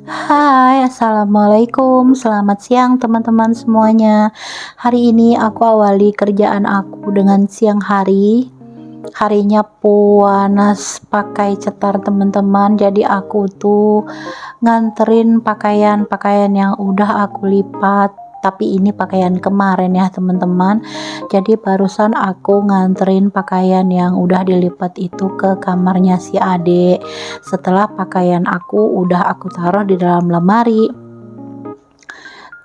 Hai, assalamualaikum. Selamat siang, teman-teman semuanya. Hari ini aku awali kerjaan aku dengan siang hari. Harinya panas pakai cetar, teman-teman. Jadi aku tuh nganterin pakaian-pakaian yang udah aku lipat. Tapi ini pakaian kemarin ya, teman-teman. Jadi barusan aku nganterin pakaian yang udah dilipat itu ke kamarnya si Ade. Setelah pakaian aku udah aku taruh di dalam lemari.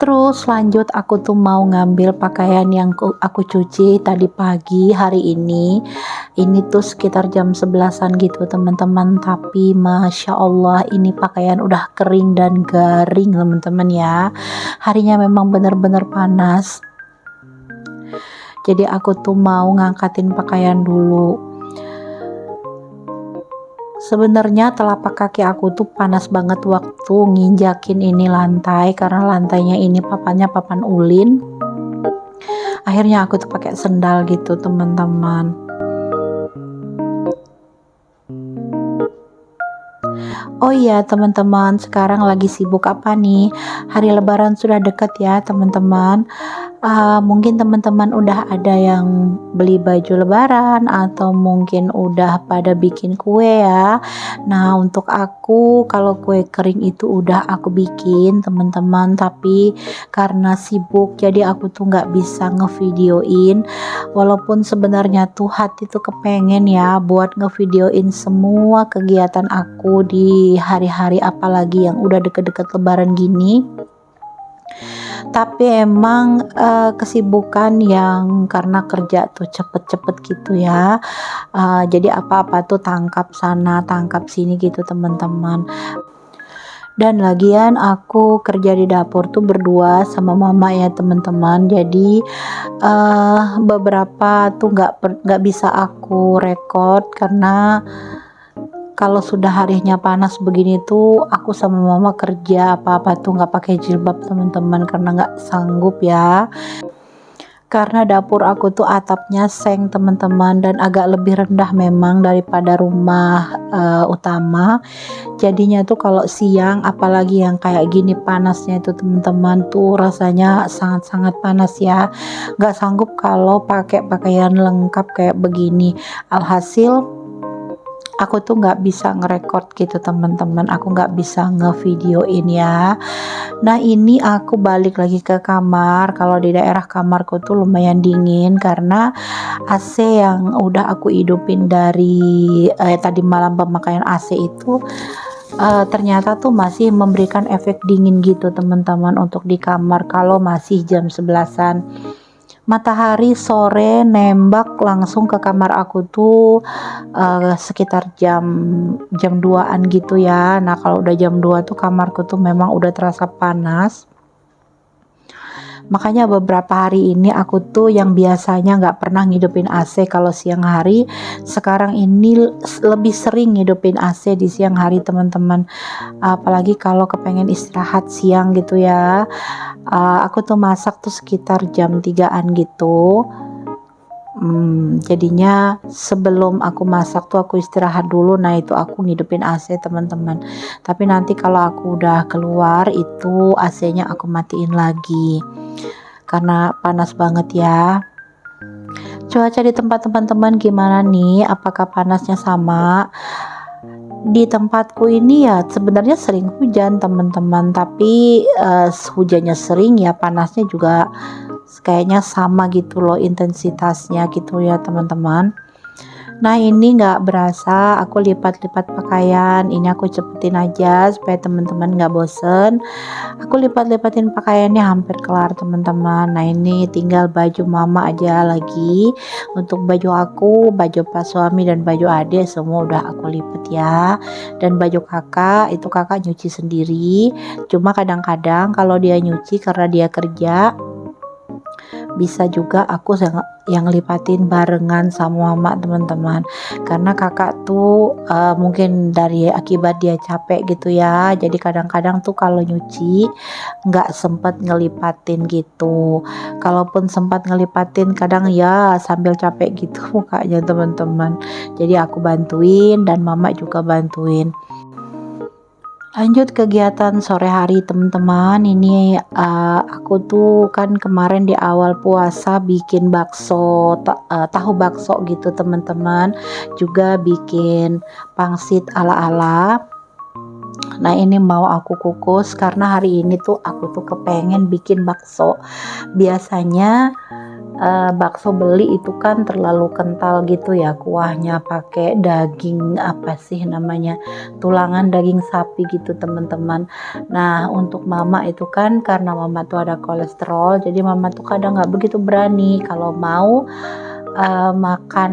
Terus lanjut aku tuh mau ngambil pakaian yang aku cuci tadi pagi hari ini. Ini tuh sekitar jam 11-an gitu, teman-teman. Tapi Masya Allah ini pakaian udah kering dan garing, teman-teman ya. Harinya memang benar-benar panas. Jadi aku tuh mau ngangkatin pakaian dulu. Sebenarnya telapak kaki aku tuh panas banget waktu nginjakin ini lantai, karena lantainya ini papan ulin. Akhirnya aku tuh pakai sendal gitu, teman-teman. Oh iya, teman-teman, sekarang lagi sibuk apa nih? Hari Lebaran sudah dekat ya, teman-teman. Mungkin teman-teman udah ada yang beli baju lebaran atau mungkin udah pada bikin kue ya. Nah, untuk aku kalau kue kering itu udah aku bikin, teman-teman, tapi karena sibuk jadi aku tuh nggak bisa ngevideoin. Walaupun sebenarnya tuh hati tuh kepengen ya buat ngevideoin semua kegiatan aku di hari-hari apalagi yang udah deket-deket lebaran gini. Tapi emang kesibukan yang karena kerja tuh cepet-cepet gitu ya, jadi apa-apa tuh tangkap sana tangkap sini gitu, teman-teman. Dan lagian aku kerja di dapur tuh berdua sama mama ya, teman-teman. Jadi beberapa tuh nggak bisa aku record karena kalau sudah harinya panas begini tuh aku sama mama kerja apa-apa tuh nggak pakai jilbab, teman-teman, karena nggak sanggup ya. Karena dapur aku tuh atapnya seng, teman-teman, dan agak lebih rendah memang daripada rumah utama. Jadinya tuh kalau siang apalagi yang kayak gini panasnya itu, teman-teman, tuh rasanya sangat-sangat panas ya. Nggak sanggup kalau pakai pakaian lengkap kayak begini. Alhasil aku tuh nggak bisa ngerekord gitu, teman-teman. Aku nggak bisa ngevideoin ya. Nah, ini aku balik lagi ke kamar. Kalau di daerah kamarku tuh lumayan dingin karena AC yang udah aku hidupin dari tadi malam, pemakaian AC itu ternyata tuh masih memberikan efek dingin gitu, teman-teman, untuk di kamar kalau masih jam 11-an. Matahari sore nembak langsung ke kamar aku tuh sekitar jam 2-an gitu ya. Nah, kalau udah jam 2 tuh kamarku tuh memang udah terasa panas. Makanya beberapa hari ini aku tuh yang biasanya nggak pernah ngidupin AC kalau siang hari, sekarang ini lebih sering ngidupin AC di siang hari, teman-teman. Apalagi kalau kepengen istirahat siang gitu ya. Aku tuh masak tuh sekitar jam 3-an gitu. Jadinya sebelum aku masak tuh aku istirahat dulu. Nah, itu aku ngidupin AC, teman-teman. Tapi nanti kalau aku udah keluar itu AC-nya aku matiin lagi karena panas banget ya. Cuaca di tempat teman-teman gimana nih? Apakah panasnya sama? Di tempatku ini ya sebenarnya sering hujan, teman-teman, tapi hujannya sering ya panasnya juga kayaknya sama gitu loh intensitasnya gitu ya, teman-teman. Nah, ini nggak berasa aku lipat-lipat pakaian. Ini aku cepetin aja supaya teman-teman nggak bosen. Aku lipat-lipatin pakaiannya hampir kelar, teman-teman. Nah, ini tinggal baju mama aja lagi. Untuk baju aku, baju pas suami dan baju adik semua udah aku lipet ya. Dan baju kakak itu kakak nyuci sendiri. Cuma kadang-kadang kalau dia nyuci karena dia kerja, bisa juga aku yang lipatin barengan sama mama, teman-teman, karena kakak tuh mungkin dari akibat dia capek gitu ya, jadi kadang-kadang tuh kalau nyuci nggak sempet ngelipatin gitu. Kalaupun sempat ngelipatin kadang ya sambil capek gitu mukanya, teman-teman, jadi aku bantuin dan mama juga bantuin. Lanjut kegiatan sore hari teman-teman, ini aku tuh kan kemarin di awal puasa bikin bakso, tahu bakso gitu teman-teman, juga bikin pangsit ala-ala. Nah ini mau aku kukus karena hari ini tuh aku tuh kepengen bikin bakso. Biasanya bakso beli itu kan terlalu kental gitu ya kuahnya, pakai daging apa sih namanya, tulangan daging sapi gitu teman-teman. Nah untuk mama itu kan karena mama tuh ada kolesterol, jadi mama tuh kadang nggak begitu berani kalau mau makan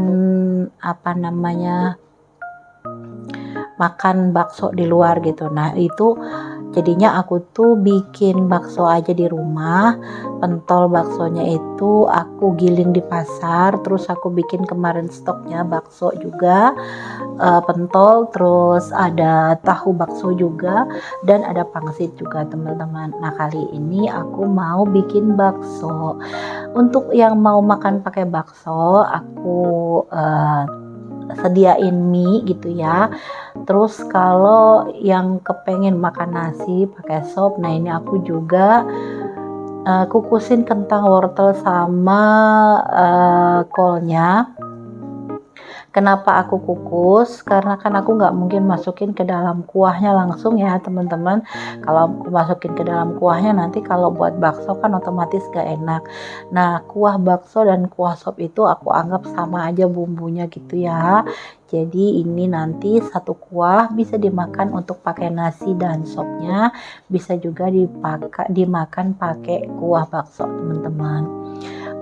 apa namanya, makan bakso di luar gitu. Nah itu jadinya aku tuh bikin bakso aja di rumah. Pentol baksonya itu aku giling di pasar, terus aku bikin kemarin stoknya bakso juga, pentol, terus ada tahu bakso juga, dan ada pangsit juga teman-teman. Nah kali ini aku mau bikin bakso. Untuk yang mau makan pakai bakso, aku sediain mie gitu ya. Terus kalau yang kepengen makan nasi pakai sop, nah ini aku juga kukusin kentang wortel sama kolnya. Kenapa aku kukus? Karena kan aku nggak mungkin masukin ke dalam kuahnya langsung ya teman-teman. Kalau aku masukin ke dalam kuahnya nanti kalau buat bakso kan otomatis gak enak. Nah kuah bakso dan kuah sop itu aku anggap sama aja bumbunya gitu ya. Jadi ini nanti satu kuah bisa dimakan untuk pakai nasi dan sopnya, bisa juga dimakan pakai kuah bakso teman-teman.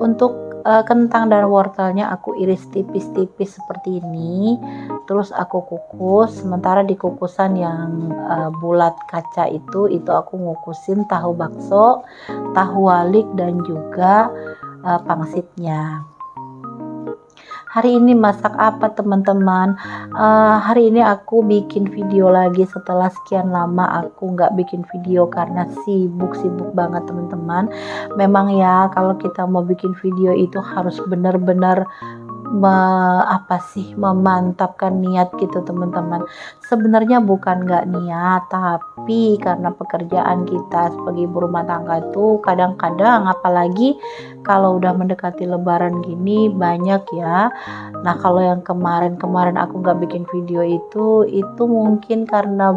Untuk kentang dan wortelnya aku iris tipis-tipis seperti ini, terus aku kukus. Sementara di kukusan yang bulat kaca itu aku ngukusin tahu bakso, tahu walik, dan juga pangsitnya. Hari ini masak apa teman-teman? Hari ini aku bikin video lagi setelah sekian lama aku nggak bikin video karena sibuk banget teman-teman. Memang ya kalau kita mau bikin video itu harus benar-benar memantapkan niat gitu teman-teman. Sebenarnya bukan nggak niat, tapi karena pekerjaan kita sebagai ibu rumah tangga itu kadang-kadang, apalagi kalau udah mendekati lebaran gini, banyak ya. Nah kalau yang kemarin aku nggak bikin video itu mungkin karena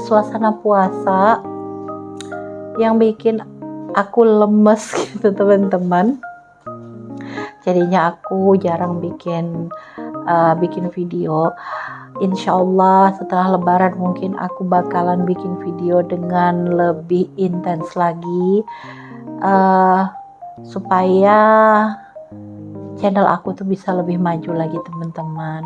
suasana puasa yang bikin aku lemes gitu teman-teman. Jadinya aku jarang bikin video. Insya Allah setelah lebaran mungkin aku bakalan bikin video dengan lebih intens lagi, supaya channel aku tuh bisa lebih maju lagi teman-teman.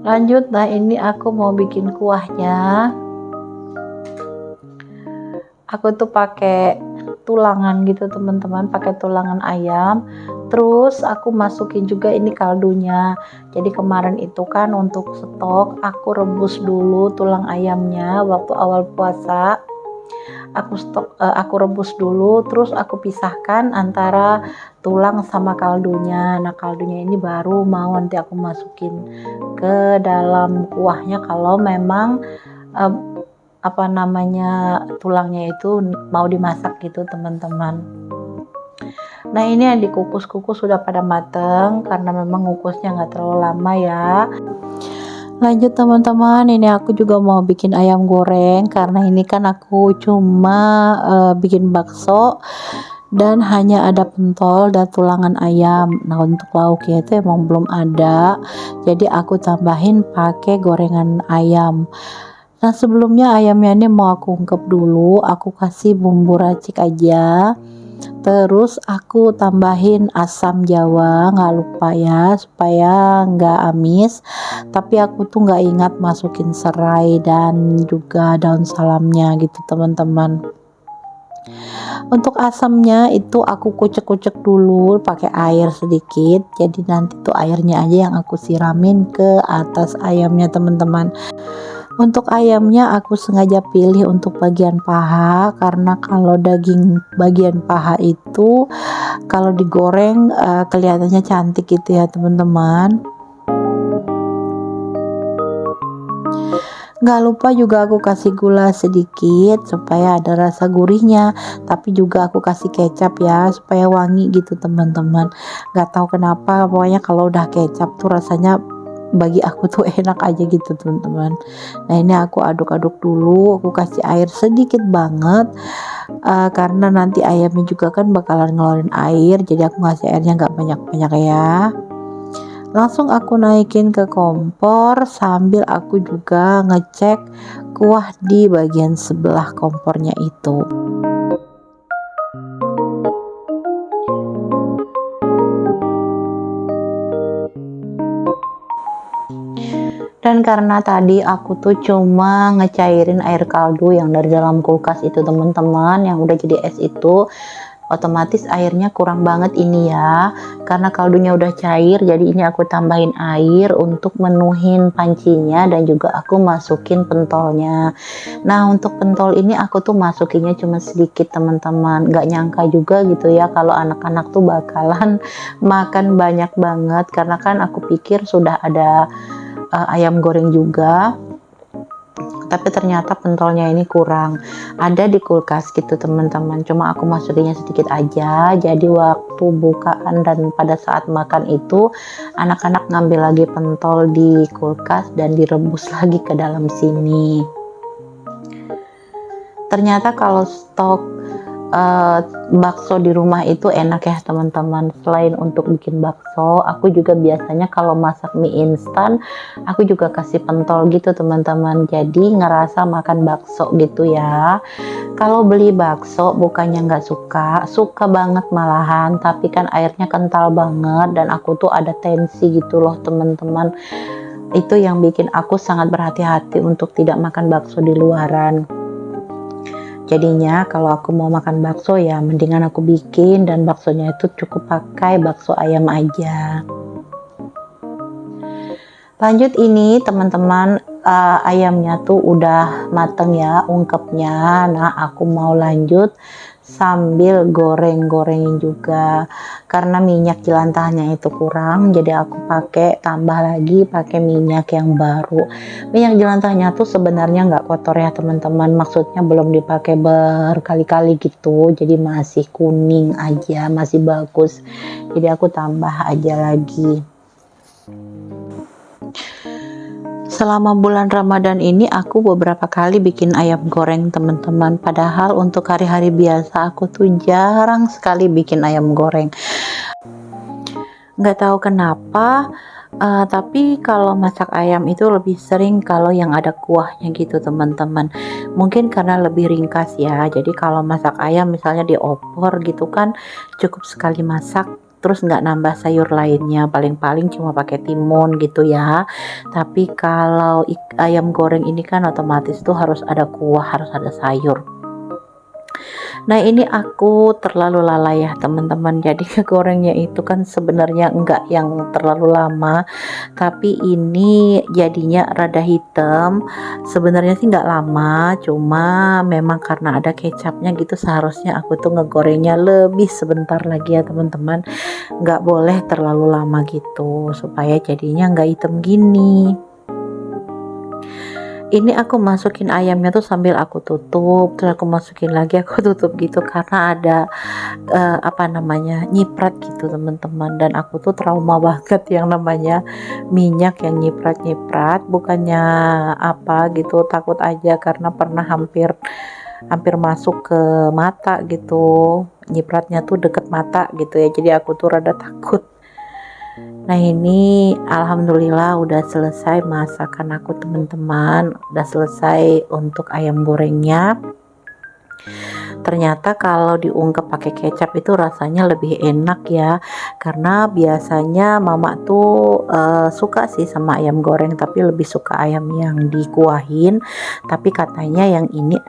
Lanjut, nah ini aku mau bikin kuahnya. Aku tuh pakai tulangan gitu teman-teman, pakai tulangan ayam. Terus aku masukin juga ini kaldunya. Jadi kemarin itu kan untuk stok aku rebus dulu tulang ayamnya waktu awal puasa. Aku rebus dulu, terus aku pisahkan antara tulang sama kaldunya. Nah kaldunya ini baru mau nanti aku masukin ke dalam kuahnya kalau memang tulangnya itu mau dimasak gitu teman-teman. Nah ini yang dikukus-kukus sudah pada mateng karena memang ngukusnya nggak terlalu lama ya. Lanjut teman-teman, ini aku juga mau bikin ayam goreng karena ini kan aku cuma bikin bakso dan hanya ada pentol dan tulangan ayam. Nah untuk lauknya itu emang belum ada, jadi aku tambahin pakai gorengan ayam. Nah, sebelumnya ayamnya ini mau aku ungkep dulu, aku kasih bumbu racik aja. Terus aku tambahin asam jawa, nggak lupa ya, supaya nggak amis. Tapi aku tuh nggak ingat masukin serai dan juga daun salamnya gitu teman-teman. Untuk asamnya itu aku kucek-kucek dulu pakai air sedikit. Jadi nanti tuh airnya aja yang aku siramin ke atas ayamnya teman-teman. Untuk ayamnya aku sengaja pilih untuk bagian paha karena kalau daging bagian paha itu kalau digoreng kelihatannya cantik gitu ya teman-teman. Nggak lupa juga aku kasih gula sedikit supaya ada rasa gurihnya, tapi juga aku kasih kecap ya supaya wangi gitu teman-teman. Nggak tahu kenapa pokoknya kalau udah kecap tuh rasanya bagi aku tuh enak aja gitu teman-teman. Nah, ini aku aduk-aduk dulu, aku kasih air sedikit banget karena nanti ayamnya juga kan bakalan ngeluarin air, jadi aku ngasih airnya nggak banyak-banyak ya. Langsung aku naikin ke kompor sambil aku juga ngecek kuah di bagian sebelah kompornya itu. Dan karena tadi aku tuh cuma ngecairin air kaldu yang dari dalam kulkas itu teman-teman, yang udah jadi es itu, otomatis airnya kurang banget ini ya, karena kaldunya udah cair. Jadi ini aku tambahin air untuk menuhin pancinya dan juga aku masukin pentolnya. Nah, untuk pentol ini aku tuh masukinnya cuma sedikit teman-teman, nggak nyangka juga gitu ya kalau anak-anak tuh bakalan makan banyak banget, karena kan aku pikir sudah ada ayam goreng juga, tapi ternyata pentolnya ini kurang, ada di kulkas gitu teman-teman, cuma aku masukinnya sedikit aja. Jadi waktu bukaan dan pada saat makan itu anak-anak ngambil lagi pentol di kulkas dan direbus lagi ke dalam sini. Ternyata kalau stok bakso di rumah itu enak ya teman-teman. Selain untuk bikin bakso, aku juga biasanya kalau masak mie instan aku juga kasih pentol gitu teman-teman, jadi ngerasa makan bakso gitu ya. Kalau beli bakso bukannya nggak suka, suka banget malahan, tapi kan airnya kental banget dan aku tuh ada tensi gitu loh teman-teman. Itu yang bikin aku sangat berhati-hati untuk tidak makan bakso di luaran. Jadinya kalau aku mau makan bakso ya mendingan aku bikin, dan baksonya itu cukup pakai bakso ayam aja. Lanjut ini teman-teman, ayamnya tuh udah mateng ya ungkepnya. Nah, aku mau lanjut sambil goreng-gorengin juga, karena minyak jelantahnya itu kurang, jadi aku tambah lagi pakai minyak yang baru. Minyak jelantahnya tuh sebenarnya nggak kotor ya teman-teman, maksudnya belum dipakai berkali-kali gitu, jadi masih kuning aja, masih bagus, jadi aku tambah aja lagi. Selama bulan Ramadan ini aku beberapa kali bikin ayam goreng teman-teman, padahal untuk hari-hari biasa aku tuh jarang sekali bikin ayam goreng. Nggak tahu kenapa, tapi kalau masak ayam itu lebih sering kalau yang ada kuahnya gitu teman-teman. Mungkin karena lebih ringkas ya, jadi kalau masak ayam misalnya di opor gitu kan cukup sekali masak, terus nggak nambah sayur lainnya, paling-paling cuma pakai timun gitu ya. Tapi kalau ayam goreng ini kan otomatis tuh harus ada kuah, harus ada sayur. Nah, ini aku terlalu lalai ya teman-teman, jadi gorengnya itu kan sebenarnya enggak yang terlalu lama, tapi ini jadinya rada hitam. Sebenarnya sih nggak lama, cuma memang karena ada kecapnya gitu, seharusnya aku tuh ngegorengnya lebih sebentar lagi ya teman-teman, nggak boleh terlalu lama gitu supaya jadinya nggak hitam gini. Ini aku masukin ayamnya tuh sambil aku tutup, terus aku masukin lagi, aku tutup gitu karena ada apa namanya, nyiprat gitu teman-teman, dan aku tuh trauma banget yang namanya minyak yang nyiprat-nyiprat. Bukannya apa gitu, takut aja karena pernah hampir hampir masuk ke mata gitu, nyipratnya tuh deket mata gitu ya, jadi aku tuh rada takut. Nah ini alhamdulillah udah selesai masakan aku teman-teman, udah selesai untuk ayam gorengnya. Ternyata kalau diungkep pakai kecap itu rasanya lebih enak ya, karena biasanya mama tuh suka sih sama ayam goreng, tapi lebih suka ayam yang dikuahin. Tapi katanya yang ini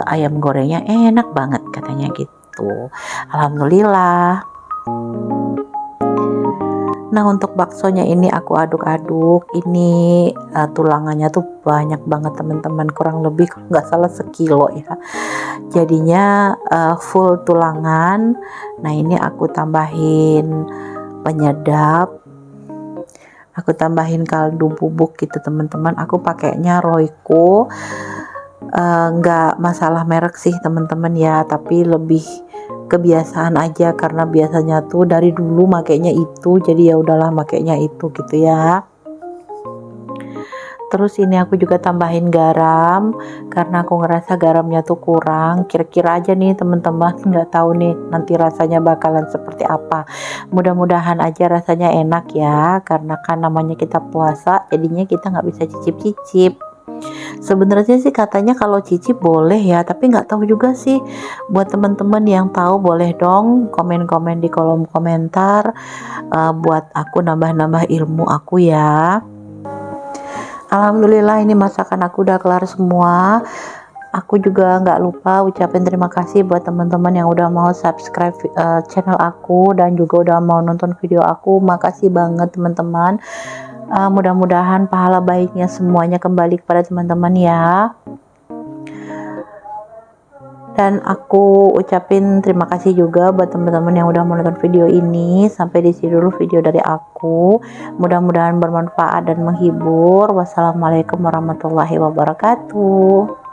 ayam gorengnya enak banget katanya gitu. Alhamdulillah. Nah untuk baksonya ini aku aduk-aduk, ini tulangannya tuh banyak banget teman-teman, kurang lebih kalau nggak salah sekilo ya, jadinya full tulangan. Nah ini aku tambahin penyedap, aku tambahin kaldu bubuk gitu teman-teman, aku pakainya Royco. Nggak masalah merek sih teman-teman ya, tapi lebih kebiasaan aja karena biasanya tuh dari dulu makainya itu, jadi ya udahlah makainya itu gitu ya. Terus ini aku juga tambahin garam karena aku ngerasa garamnya tuh kurang. Kira-kira aja nih teman-teman, nggak tahu nih nanti rasanya bakalan seperti apa. Mudah-mudahan aja rasanya enak ya, karena kan namanya kita puasa, jadinya kita nggak bisa cicip-cicip. Sebenarnya sih katanya kalau cicip boleh ya, tapi nggak tahu juga sih. Buat teman-teman yang tahu boleh dong komen-komen di kolom komentar, buat aku nambah-nambah ilmu aku ya. Alhamdulillah ini masakan aku udah kelar semua. Aku juga nggak lupa ucapin terima kasih buat teman-teman yang udah mau subscribe channel aku dan juga udah mau nonton video aku. Makasih banget teman-teman. Mudah-mudahan pahala baiknya semuanya kembali kepada teman-teman ya. Dan aku ucapin terima kasih juga buat teman-teman yang udah menonton video ini. Sampai di sini dulu video dari aku. Mudah-mudahan bermanfaat dan menghibur. Wassalamualaikum warahmatullahi wabarakatuh.